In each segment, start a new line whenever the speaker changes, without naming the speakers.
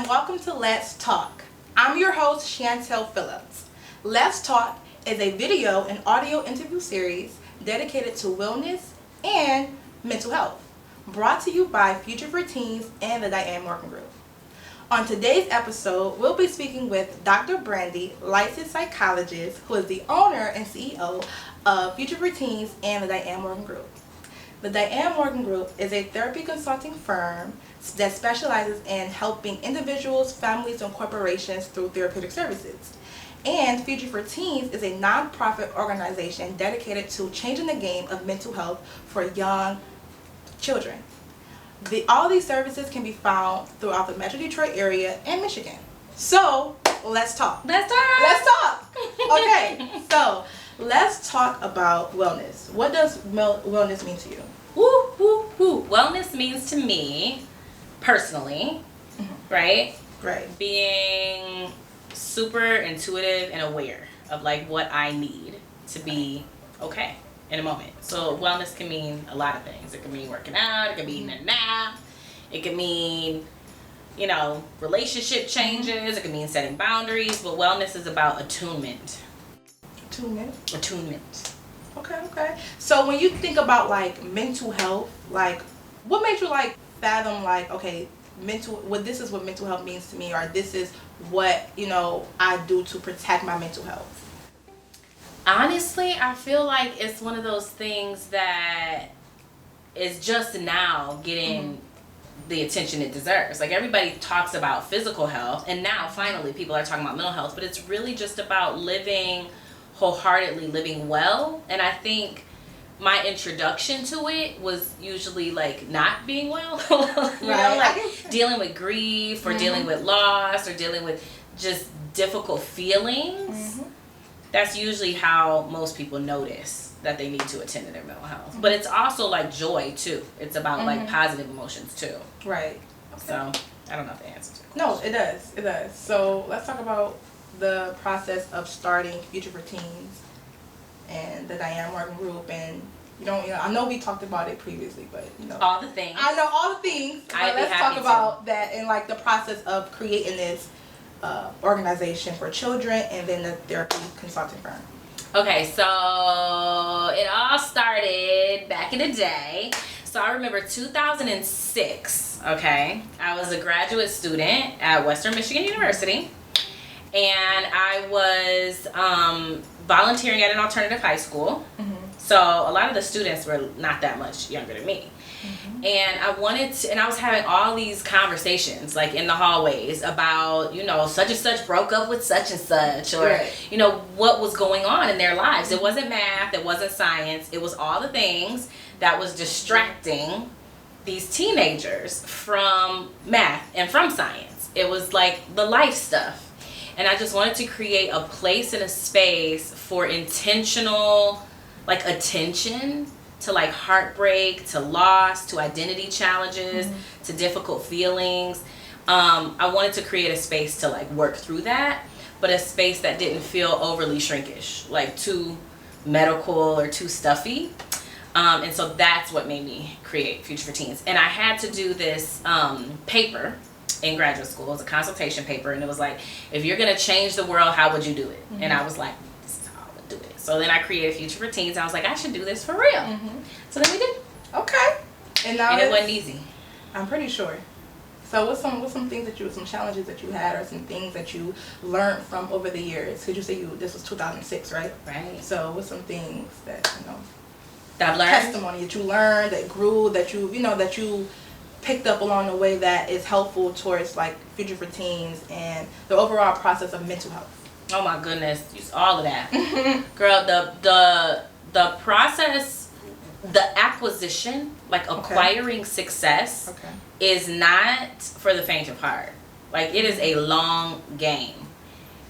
and welcome to Let's Talk. I'm your host, Chantel Phillips. Let's Talk is a video and audio interview series dedicated to wellness and mental health, brought to you by Future for Teens and the Diane Group. On today's episode, we'll be speaking with Dr.Brandi, licensed psychologist, who is the owner and CEO of Future for Teens and the Diane Group. The Diane Group is a therapy consulting firm that specializes in helping individuals, families, and corporations through therapeutic services. And Future for Teens is a nonprofit organization dedicated to changing the game of mental health for young children. All these services can be found throughout the Metro Detroit area and Michigan. So, let's talk.
Let's talk.
Let's talk. Okay, so let's talk about wellness. What does wellness mean to you?
Woo, woo, woo. Wellness means to me, personally, right?
Right.
Being super intuitive and aware of like what I need to be okay in a moment. So wellness can mean a lot of things. It can mean working out. It can mean a nap. It can mean, relationship changes. It can mean setting boundaries. But wellness is about attunement. Attunement.
Okay. So when you think about like mental health, like what made you like fathom like, okay, this is what mental health means to me, or this is what, I do to protect my mental health?
Honestly, I feel like it's one of those things that is just now getting the attention it deserves. Like everybody talks about physical health, and now finally people are talking about mental health, but it's really just about living wholeheartedly, living well. And I think my introduction to it was usually like not being well, dealing with grief or dealing with loss or dealing with just difficult feelings. That's usually how most people notice that they need to attend to their mental health. But it's also like joy too. It's about like positive emotions too.
Right. Okay.
So I don't know if that answers your question.
No, it does. So let's talk about the process of starting Future for Teens and the Diane Group. And I know we talked about it previously, but
all the things.
I know all the things. But let's talk about that and like the process of creating this organization for children and then the therapy consulting firm.
Okay, so it all started back in the day. So I remember 2006, okay? I was a graduate student at Western Michigan University, and I was volunteering at an alternative high school. So a lot of the students were not that much younger than me. And I was having all these conversations like in the hallways about, such and such broke up with such and such, or,
right.
What was going on in their lives. It wasn't math, it wasn't science, it was all the things that was distracting these teenagers from math and from science. It was like the life stuff. And I just wanted to create a place and a space for intentional like attention to like heartbreak, to loss, to identity challenges, to difficult feelings. I wanted to create a space to like work through that, but a space that didn't feel overly shrinkish, like too medical or too stuffy. And so that's what made me create Future for Teens. And I had to do this paper in graduate school. It was a consultation paper, and it was like, if you're gonna change the world, how would you do it? And I was like, do it. So then I created Future for Teens. I was like, I should do this for real. So then we did.
Okay. And
it wasn't easy.
I'm pretty sure. So what's some things some challenges that you had, or some things that you learned from over the years? Because you say this was 2006, right?
Right.
So what's some things that
that I've learned?
Testimony that you learned, that grew, that you picked up along the way that is helpful towards like Future for Teens and the overall process of mental health.
Oh my goodness, just all of that. Girl, the process, the acquisition, like acquiring success is not for the faint of heart. Like it is a long game.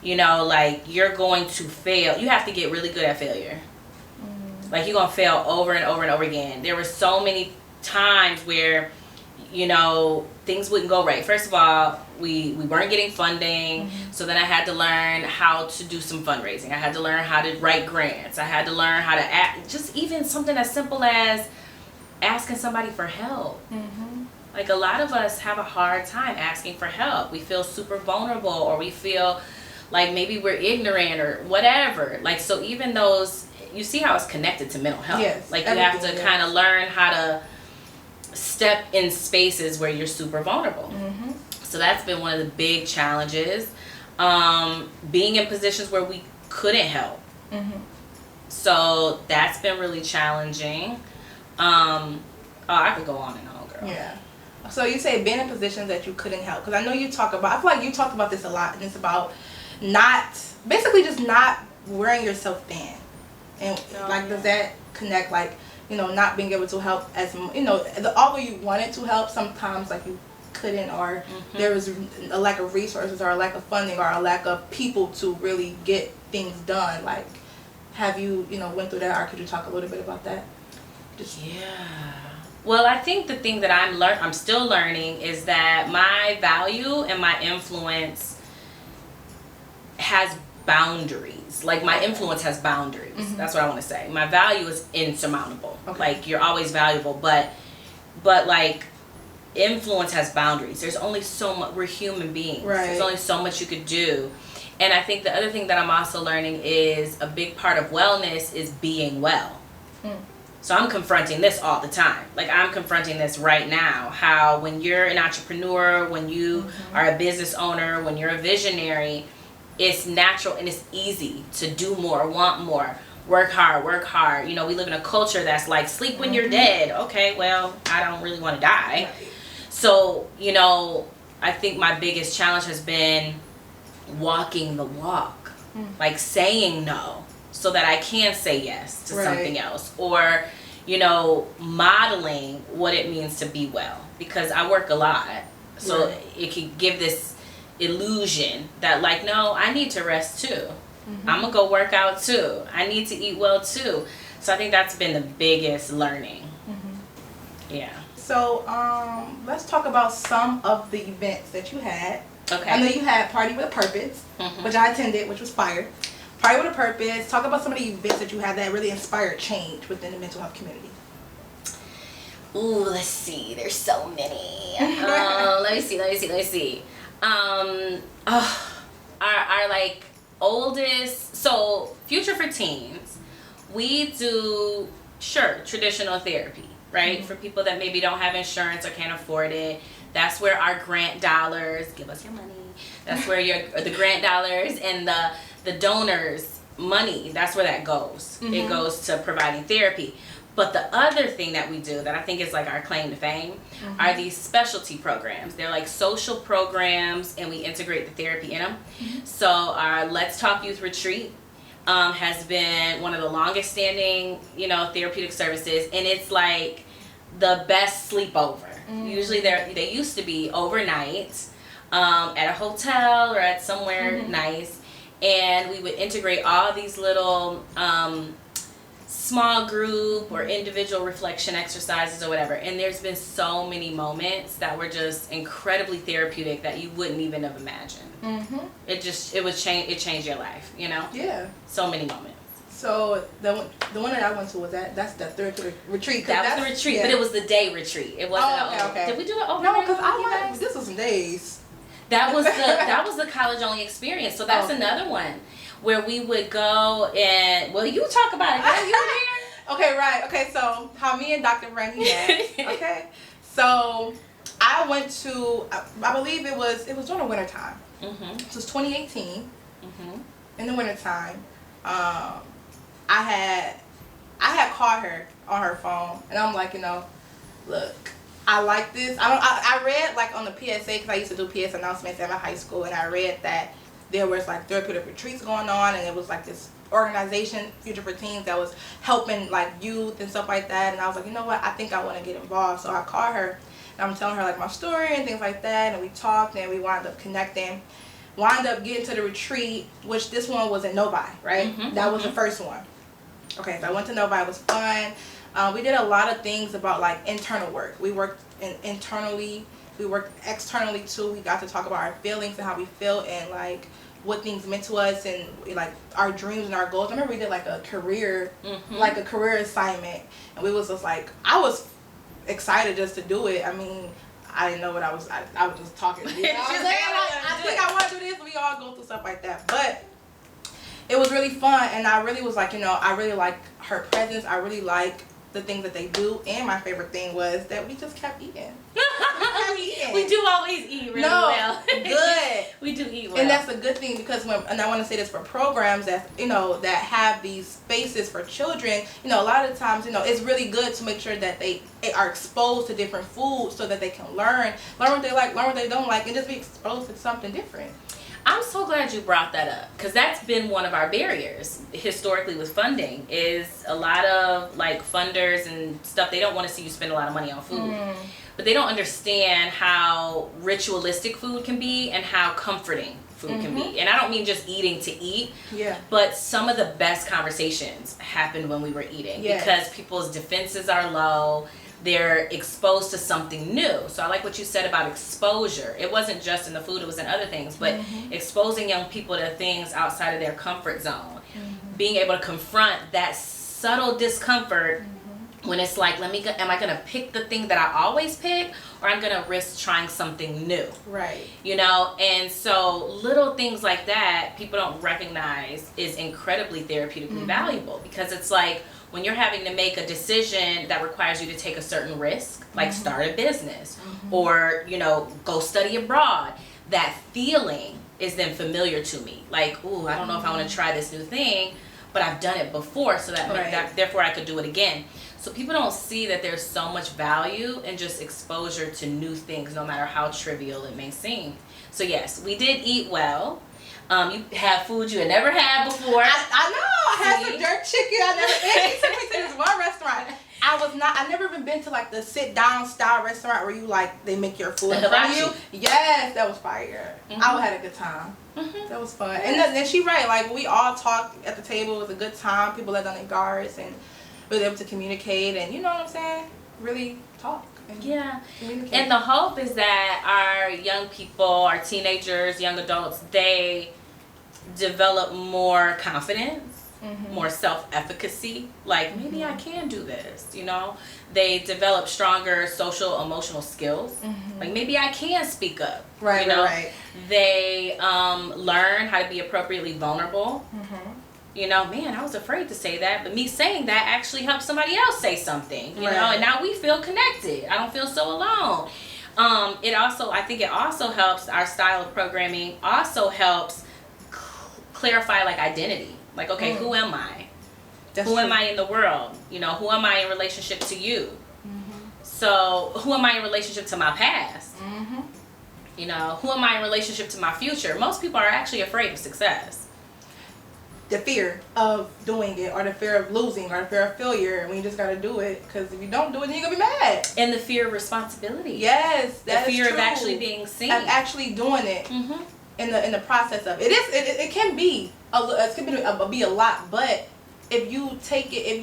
Like you're going to fail. You have to get really good at failure. Like you're going to fail over and over and over again. There were so many times where things wouldn't go right. First of all, we weren't getting funding, so then I had to learn how to do some fundraising. I had to learn how to write grants. I had to learn how to act, just even something as simple as asking somebody for help. Like, a lot of us have a hard time asking for help. We feel super vulnerable, or we feel like maybe we're ignorant or whatever. Like, so even those, you see how it's connected to mental health.
Yes,
like, you have to kind of learn how to step in spaces where you're super vulnerable.
Mm-hmm.
So that's been one of the big challenges. Being in positions where we couldn't help.
Mm-hmm.
So that's been really challenging. I could go on and on, girl.
Yeah. So you say being in positions that you couldn't help, because I know you talk about, I feel like you talk about this a lot, and it's about basically just not wearing yourself thin. And does that connect, like, not being able to help as, although you wanted to help, sometimes like you couldn't, or there was a lack of resources, or a lack of funding, or a lack of people to really get things done. Like, have you, went through that, or could you talk a little bit about that?
Well, I think the thing that I'm still learning is that my value and my influence has boundaries. Like, my influence has boundaries. Mm-hmm. That's what I want to say. My value is insurmountable. Okay. Like, you're always valuable, but like, influence has boundaries. There's only so much. We're human beings. Right. There's only so much you could do. And I think the other thing that I'm also learning is a big part of wellness is being well. So I'm confronting this all the time. Like, I'm confronting this right now. How when you're an entrepreneur, when you are a business owner, when you're a visionary, it's natural and it's easy to do more, want more, work hard. We live in a culture that's like, sleep when you're dead. Okay, well, I don't really want to die. Right. So, I think my biggest challenge has been walking the walk. Like, saying no, so that I can say yes to something else, or modeling what it means to be well, because I work a lot, so it can give this illusion that, like, no, I need to rest too. I'm gonna go work out too. I need to eat well too. So I think that's been the biggest learning. Yeah. So
let's talk about some of the events that you had.
Okay.
I know you had Party with a Purpose, which I attended, which was fire. Party with a Purpose. Talk about some of the events that you had that really inspired change within the mental health community.
Ooh, let's see. There's so many. Let me see. Our like oldest, so Future for Teens, we do traditional therapy, right? For people that maybe don't have insurance or can't afford it. That's where our grant dollars, give us your money. That's where the grant dollars and the donors' money, that's where that goes. It goes to providing therapy. But the other thing that we do that I think is like our claim to fame are these specialty programs. They're like social programs, and we integrate the therapy in them. So our Let's Talk Youth Retreat has been one of the longest standing, therapeutic services, and it's like the best sleepover. Usually they used to be overnight at a hotel or at somewhere nice, and we would integrate all these little small group or individual reflection exercises or whatever, and there's been so many moments that were just incredibly therapeutic that you wouldn't even have imagined. It changed your life,
Yeah.
So many moments.
So the one that I went to was that's the third retreat.
That was the retreat, but it was the day retreat. It wasn't.
Okay.
Did we do it overnight?
No, because this was some days.
That was the college only experience. So that's another one where we would go and you talk about it. Girl, you were there.
Okay, right. Okay, so how me and Dr.Brandi met. Okay, so I went to, I believe it was during the winter time. It was 2018. In the winter time. I had called her on her phone, and I'm like, look, I like this. I read like on the PSA, because I used to do PS announcements at my high school, and I read that there was like therapeutic retreats going on, and it was like this organization, Future for Teens, that was helping like youth and stuff like that. And I was like, you know what, I think I want to get involved. So I called her, and I'm telling her like my story and things like that, and we talked, and we wound up connecting. Wound up getting to the retreat, which this one was in Novi, right? That was the first one. Okay, so I went to Novi. It was fun. We did a lot of things about like internal work. We worked internally. We worked externally too. We got to talk about our feelings and how we feel, and like what things meant to us, and like our dreams and our goals. I remember we did like a career, like a career assignment, and we was just like, I was excited just to do it. I mean, I didn't know what I was just talking. You know what I'm saying? Like, I think I want to do this. We all go through stuff like that. But it was really fun, and I really was like, I really like her presence. I really like the things that they do, and my favorite thing was that we just kept eating.
We do always eat really well.
Good.
We do eat well.
And that's a good thing, because and I want to say this for programs that, that have these spaces for children, a lot of times, it's really good to make sure that they are exposed to different foods so that they can learn what they like, learn what they don't like, and just be exposed to something different.
I'm so glad you brought that up, because that's been one of our barriers historically with funding. Is a lot of like funders and stuff, they don't want to see you spend a lot of money on food. But they don't understand how ritualistic food can be and how comforting food can be. And I don't mean just eating to eat, but some of the best conversations happened when we were eating, because people's defenses are low. They're exposed to something new. So I like what you said about exposure. It wasn't just in the food, it was in other things, but exposing young people to things outside of their comfort zone. Being able to confront that subtle discomfort when it's like, am I going to pick the thing that I always pick, or I'm going to risk trying something new?
Right.
And so little things like that, people don't recognize is incredibly therapeutically valuable, because it's like, when you're having to make a decision that requires you to take a certain risk, like start a business or, go study abroad, that feeling is then familiar to me. Like, ooh, I don't know if I want to try this new thing, but I've done it before, so that therefore I could do it again. So people don't see that there's so much value in just exposure to new things, no matter how trivial it may seem. So yes, we did eat well. You have food you had never had before.
I know. I had some jerk chicken. I never ate. Took me to this one restaurant. I never even been to like the sit down style restaurant where you like they make your food in front of you. Yes, that was fire. I had a good time. That was fun. And then she right, like we all talked at the table. It was a good time. People let down their guards and was able to communicate, and you know what I'm saying? Really talk.
And the hope is that our young people, our teenagers, young adults, they develop more confidence, more self-efficacy. Like, maybe I can do this, They develop stronger social, emotional skills. Like, maybe I can speak up.
Right.
They learn how to be appropriately vulnerable. Man, I was afraid to say that, but me saying that actually helps somebody else say something, and now we feel connected. I don't feel so alone. I think it also helps, our style of programming also helps clarify like identity. Like, okay, who am I? Who am I in the world? Who am I in relationship to you? So who am I in relationship to my past? Who am I in relationship to my future? Most people are actually afraid of success.
The fear of doing it, or the fear of losing, or the fear of failure, and we just gotta do it, because if you don't do it, then you're gonna be mad.
And the fear of responsibility.
Yes, that's
the fear
true.
of actually being seen
and actually doing it in the process of it. It can be be a lot, but if you take it,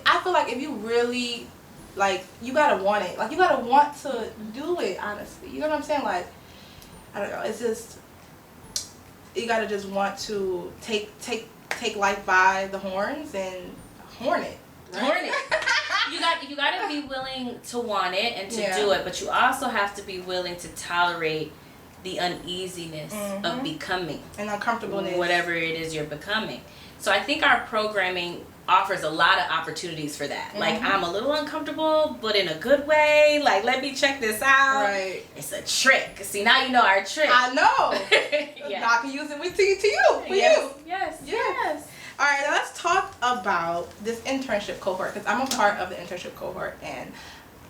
I feel like if you really like, you gotta want it. Like, you gotta want to do it. Honestly, you know what I'm saying? Like, I don't know. It's just, you gotta just want to take life by the horns and horn it. Right?
Horn it. You gotta be willing to want it and to do it, but you also have to be willing to tolerate the uneasiness of becoming
and uncomfortableness,
whatever it is you're becoming. So I think our programming offers a lot of opportunities for that. Like, I'm a little uncomfortable, but in a good way. Like, let me check this out.
Right.
It's a trick. See, now you know our trick.
I know. I can use it to you.
Yes.
All right, now let's talk about this internship cohort, because I'm a part of the internship cohort, and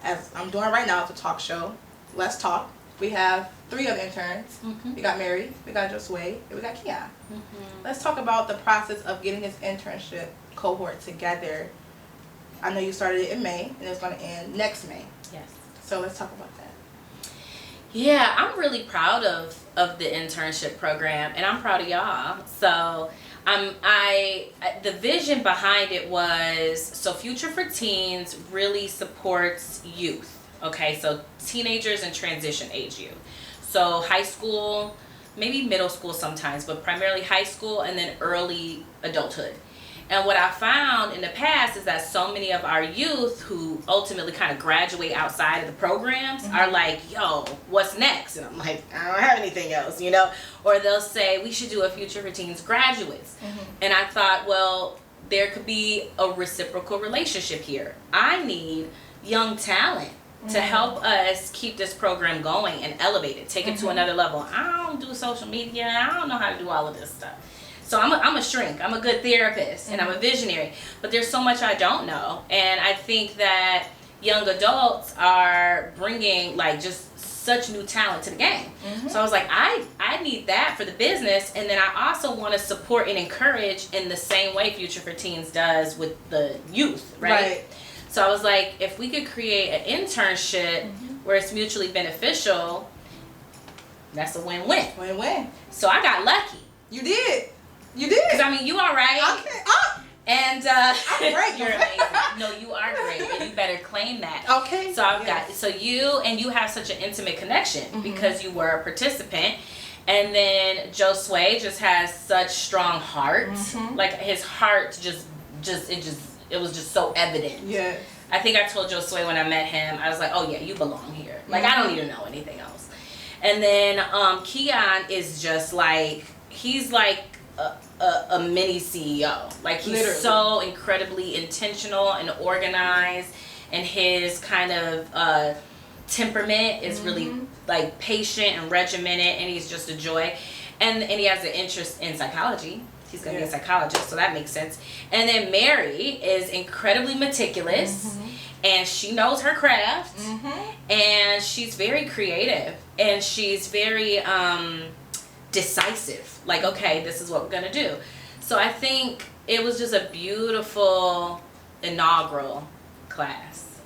as I'm doing right now, it's a talk show. Let's talk. We have 3 other interns. We got Mary, we got Josue, and we got Kia. Let's talk about the process of getting this internship cohort together. I know you started it in May, and it's going to end next May.
Yes.
So let's talk about that.
Yeah, I'm really proud of the internship program, and I'm proud of y'all. So the vision behind it was, so Future for Teens really supports youth. Okay, so teenagers and transition age youth. So high school, maybe middle school sometimes, but primarily high school and then early adulthood. And what I found in the past is that so many of our youth who ultimately kind of graduate outside of the programs are like, yo, what's next? And I'm like, I don't have anything else, you know? Or they'll say, we should do a Future for Teens graduates. And I thought, well, there could be a reciprocal relationship here. I need young talent to help us keep this program going and elevate it, take it to another level. I don't do social media. I don't know how to do all of this stuff. So I'm a shrink. I'm a good therapist and I'm a visionary. But there's so much I don't know. And I think that young adults are bringing like just such new talent to the game. So I was like, I need that for the business. And then I also want to support and encourage in the same way Future for Teens does with the youth, right? So I was like, if we could create an internship where it's mutually beneficial, that's a win-win.
Win-win.
So I got lucky.
You did. You did.
Because, I mean, you all right.
Okay.
And
I'm great.
you're amazing. No, you are great, and you better claim that.
Okay.
So I've got you have such an intimate connection because you were a participant, and then Josue just has such strong heart. Like his heart it was just so evident.
Yeah.
I think I told Josue when I met him, I was like, oh yeah, you belong here. Like I don't need to know anything else. And then Keon is just like, he's like a mini CEO. Like he's
Literally.
so incredibly intentional and organized, and his kind of temperament is really like patient and regimented, and he's just a joy. And he has an interest in psychology. He's going to be a psychologist, so that makes sense. And then Mary is incredibly meticulous, and she knows her craft, and she's very creative, and she's very decisive. Like, okay, this is what we're going to do. So I think it was just a beautiful inaugural class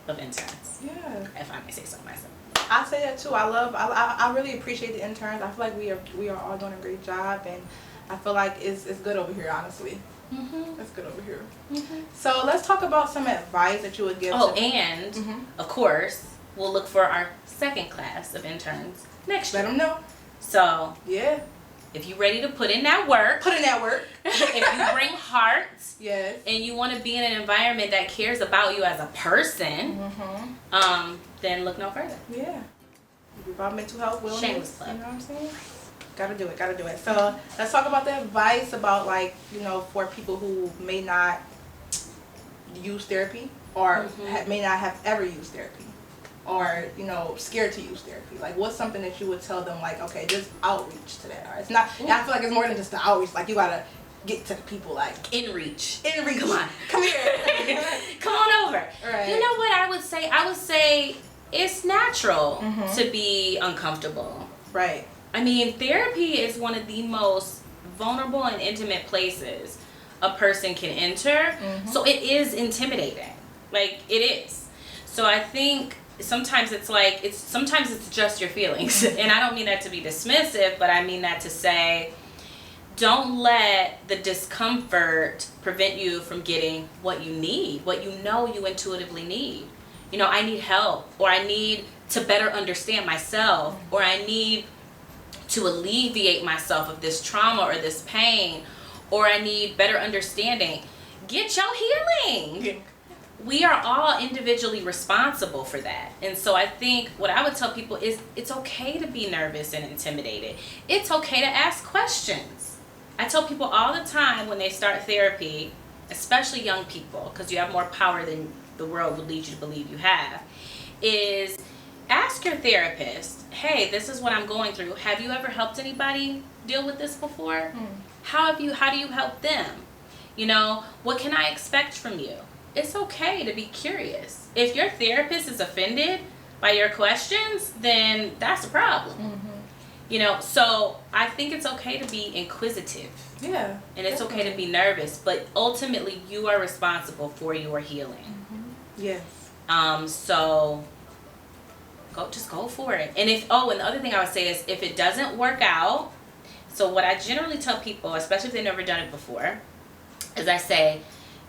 of interns.
Yeah.
If I may say so myself.
I say that too. I really appreciate the interns. I feel like we are all doing a great job, and I feel like it's good over here, honestly. It's good over here. So let's talk about some advice that you would give.
And of course, we'll look for our second class of interns next year.
Let them know.
So
yeah,
if you're ready to put in that work, if you bring heart,
yes,
and you want to be in an environment that cares about you as a person, then look no further.
Yeah, about mental health, wellness.
Shameless plug.
You know what I'm saying? Gotta do it. So let's talk about the advice about, like, you know, for people who may not use therapy or may not have ever used therapy, or, you know, scared to use therapy. Like, what's something that you would tell them, like, okay, just outreach to that? Or it's not. I feel like it's more than just the outreach. Like, you gotta get to the people, like
In reach.
Come on, come here.
Come on over.
Right.
You know what I would say? I would say it's natural to be uncomfortable.
Right.
I mean, therapy is one of the most vulnerable and intimate places a person can enter. So it is intimidating. Like, it is. So I think sometimes it's just your feelings. And I don't mean that to be dismissive, but I mean that to say, don't let the discomfort prevent you from getting what you need, what you know you intuitively need. You know, I need help, or I need to better understand myself, or I need to alleviate myself of this trauma or this pain, or I need better understanding. Get your healing. We are all individually responsible for that. And so I think what I would tell people is it's okay to be nervous and intimidated. It's okay to ask questions. I tell people all the time when they start therapy, especially young people, because you have more power than the world would lead you to believe you have, is ask your therapist, hey, this is what I'm going through. Have you ever helped anybody deal with this before? How do you help them? You know, what can I expect from you? It's okay to be curious. If your therapist is offended by your questions, then that's a problem. You know, so I think it's okay to be inquisitive. Yeah. And it's okay to be nervous, but ultimately you are responsible for your healing.
Yes.
So just go for it. And and the other thing I would say is, if it doesn't work out, so what I generally tell people, especially if they've never done it before, is I say,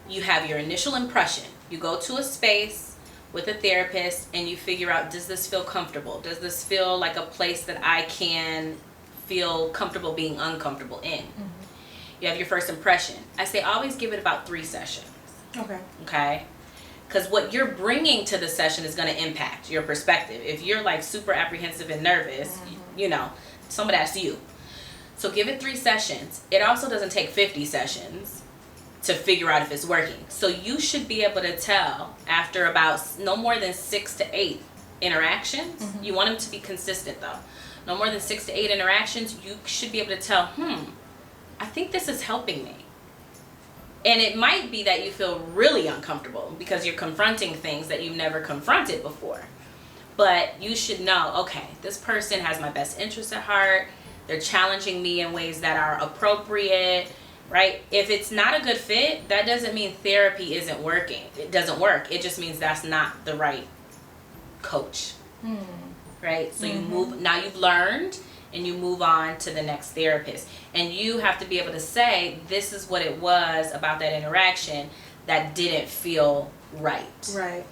you have your initial impression. You go to a space with a therapist and you figure out, does this feel comfortable? Does this feel like a place that I can feel comfortable being uncomfortable in? You have your first impression. I say always give it about 3 sessions.
Okay.
Okay? Because what you're bringing to the session is going to impact your perspective. If you're like super apprehensive and nervous, you know, some of that's you. So give it 3 sessions. It also doesn't take 50 sessions to figure out if it's working. So you should be able to tell after about no more than 6 to 8 interactions. You want them to be consistent though. No more than 6 to 8 interactions, you should be able to tell, I think this is helping me. And it might be that you feel really uncomfortable because you're confronting things that you've never confronted before. But you should know, okay, this person has my best interest at heart. They're challenging me in ways that are appropriate, right? If it's not a good fit, that doesn't mean therapy isn't working. It doesn't work. It just means that's not the right coach, right? So you move, now you've learned, and you move on to the next therapist. And you have to be able to say, this is what it was about that interaction that didn't feel right.
Right.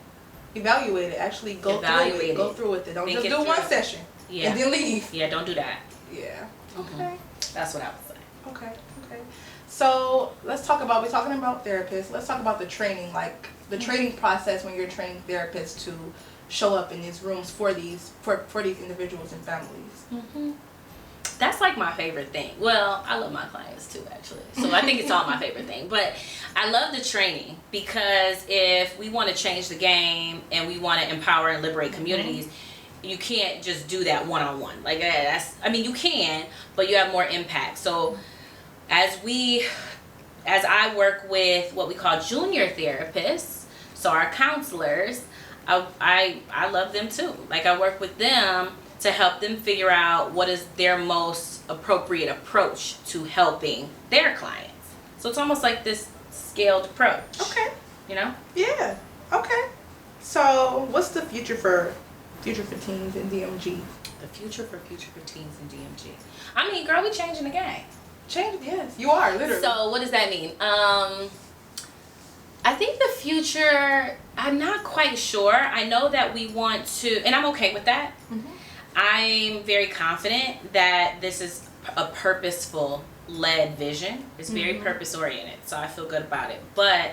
Evaluate it. Actually go through it. Go through with it. Don't just do one session and then leave.
Yeah, don't do that.
Yeah. Okay.
That's what I would say.
Okay. Okay. So let's talk about, we're talking about therapists. Let's talk about the training, like the training process when you're training therapists to show up in these rooms for these individuals and families.
That's like my favorite thing. Well, I love my clients too, actually. So I think it's all my favorite thing. But I love the training because if we want to change the game and we want to empower and liberate communities, you can't just do that one-on-one. Like that's, I mean, you can, but you have more impact. So as I work with what we call junior therapists, so our counselors, I love them too. Like I work with them to help them figure out what is their most appropriate approach to helping their clients. So it's almost like this scaled approach.
Okay.
You know?
Yeah. Okay. So what's the future for teens in DMG?
The future for teens in DMG. I mean, girl, we changing the game.
Change? Yes, you are literally.
So what does that mean? I think the future, I'm not quite sure. I know that we want to, and I'm okay with that. I'm very confident that this is a purposeful led vision. It's very purpose oriented, so I feel good about it. But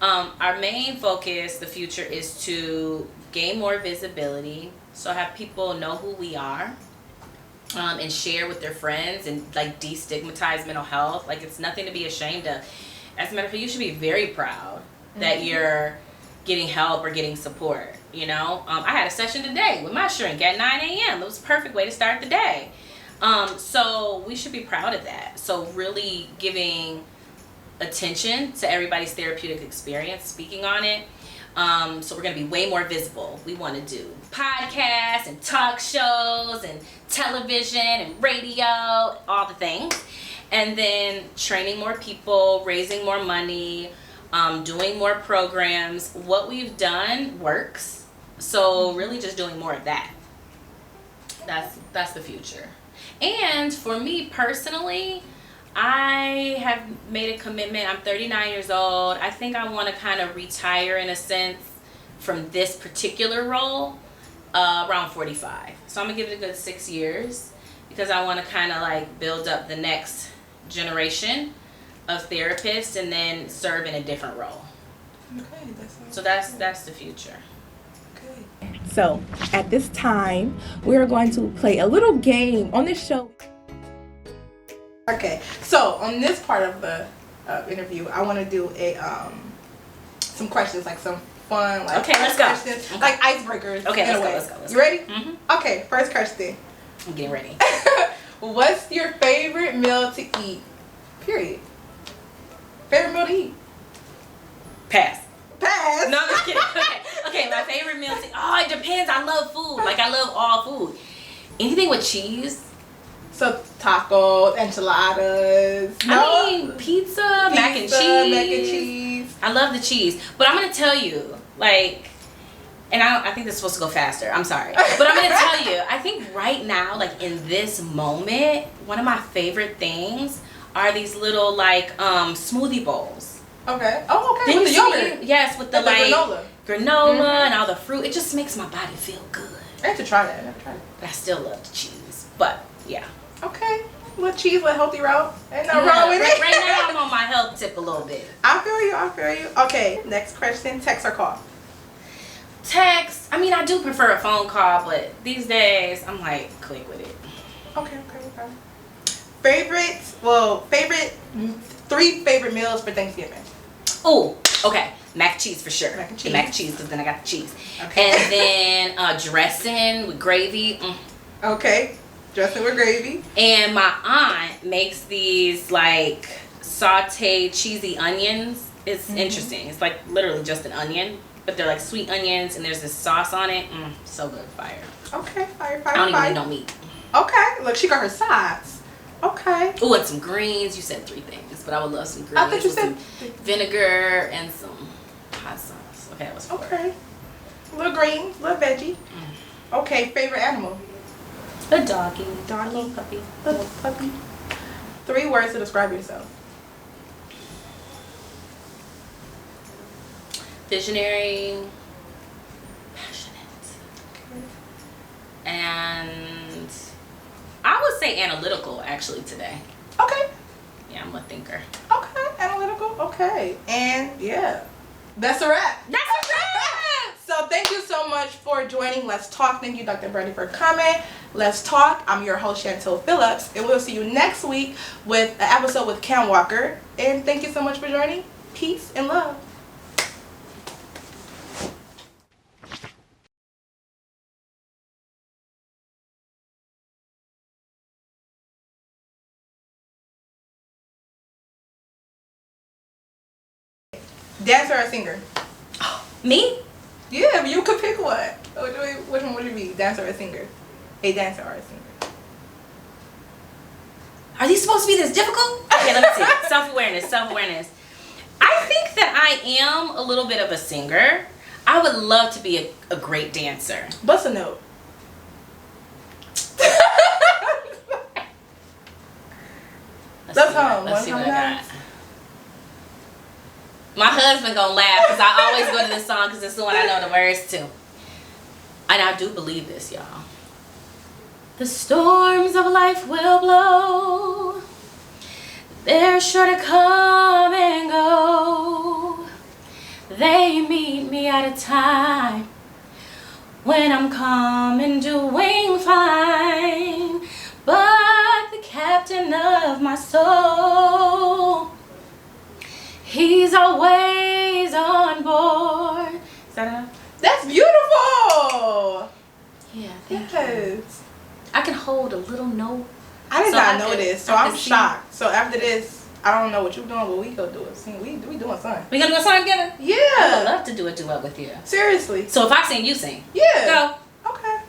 our main focus, the future, is to gain more visibility, so have people know who we are, and share with their friends, and like destigmatize mental health. Like it's nothing to be ashamed of. As a matter of fact, you should be very proud that you're getting help or getting support. You know, I had a session today with my shrink at 9 a.m. It was a perfect way to start the day. So we should be proud of that. So really giving attention to everybody's therapeutic experience, speaking on it. So we're going to be way more visible. We want to do podcasts and talk shows and television and radio, all the things. And then training more people, raising more money, doing more programs. What we've done works. So really just doing more of that. That's the future. And for me personally, I have made a commitment. I'm 39 years old. I think I want to kind of retire in a sense from this particular role around 45. So I'm going to give it a good 6 years because I want to kind of like build up the next generation of therapists and then serve in a different role.
Okay,
so that's the future.
Okay. So at this time, we are going to play a little game on this show. Okay, so on this part of the interview, I want to do some questions, like some fun, like
okay, let's go.
Questions, okay. Like icebreakers.
Okay, let's go.
You ready? Okay, first question.
I'm getting ready.
What's your favorite meal to eat? Period. Favorite meal to eat?
Pass.
No,
I'm just kidding. Okay, my favorite meal to eat. Oh, it depends. I love food. Like, I love all food. Anything with cheese.
So, tacos, enchiladas.
I mean, pizza, mac and cheese. I love the cheese. But I'm going to tell you, like, and I think this is supposed to go faster. I'm sorry. But I'm going to tell you, I think right now, like, in this moment, one of my favorite things are these little, like, smoothie bowls.
Okay. Oh, okay. With the yogurt.
Yes, with the like granola and all the fruit. It just makes my body feel good.
I have to try that. I never tried it.
But I still love the cheese. But yeah.
Okay. With cheese, with healthy route. Ain't no wrong with it.
Right now, I'm on my health tip a little bit.
I feel you. Okay, next question. Text or call?
Text. I mean, I do prefer a phone call, but these days, I'm like quick with it.
Okay. Favorite 3 favorite meals for Thanksgiving.
Oh, okay. Mac and cheese for sure.
Mac and cheese.
The mac and cheese, because then I got the cheese.
Okay.
And then dressing with gravy.
Okay. Dressing with gravy.
And my aunt makes these like sauteed cheesy onions. It's interesting. It's like literally just an onion, but they're like sweet onions, and there's this sauce on it. So good, fire.
Okay, fire.
I don't even need no meat.
Okay, look, she got her sides. Okay.
Oh, and some greens. You said 3 things, but I would love some greens.
I thought you
with
said
some vinegar and some hot sauce. Okay, that was 4.
Okay. Little greens, little veggie. Okay, favorite animal.
A doggy. A little puppy.
Little puppy. 3 words to describe yourself.
Visionary, passionate, and I would say analytical actually today.
Okay.
Yeah, I'm a thinker.
Okay, analytical. Okay. And yeah, that's a wrap.
That's a wrap!
So thank you so much for joining Let's Talk. Thank you, Dr. Brandi, for coming. Let's Talk. I'm your host, Chantel Phillips, and we'll see you next week with an episode with Cam Walker. And thank you so much for joining. Peace and love. Dancer or singer?
Me?
Yeah, you could pick one. Which one would you be? Dancer or singer? A dancer or a singer?
Are these supposed to be this difficult? Okay, let me see. Self-awareness. I think that I am a little bit of a singer. I would love to be a great dancer.
Bust a note.
Let's see what I got. My husband gonna laugh because I always go to this song because it's the one I know the words to. And I do believe this, y'all. The storms of life will blow. They're sure to come and go. They meet me at a time when I'm calm and doing fine. But the captain of my soul, he's always on board. Is that enough?
That's beautiful.
Yeah, thank you.
Yes.
I can hold a little note.
I did
So
not
I
know
could-
this, so
I
I'm
could see.
shocked. So after this, I don't know what you're doing, but we go do it. See, we doing something.
We gonna do a song together? I would
Yeah.
love to do a duet with you.
Seriously.
So if I sing, you sing.
Yeah.
Go.
Okay.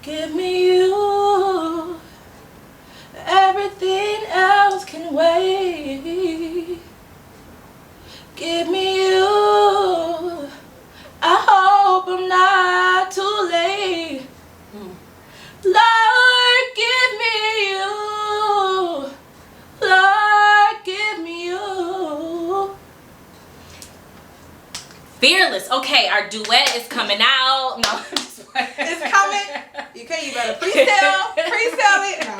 Give me you. Everything else can wait. Give me you. I hope I'm not too late. Lord, give me you. Lord, give me you.
Fearless. Okay, our duet is coming out. No, I'm just playing.
It's coming. You better pre-sell it. No.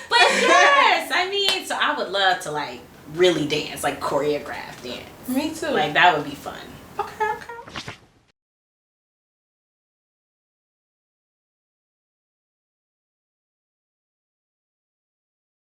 But yes, I mean, so I would love to like really dance, like choreograph dance.
Me too.
Like that would be fun.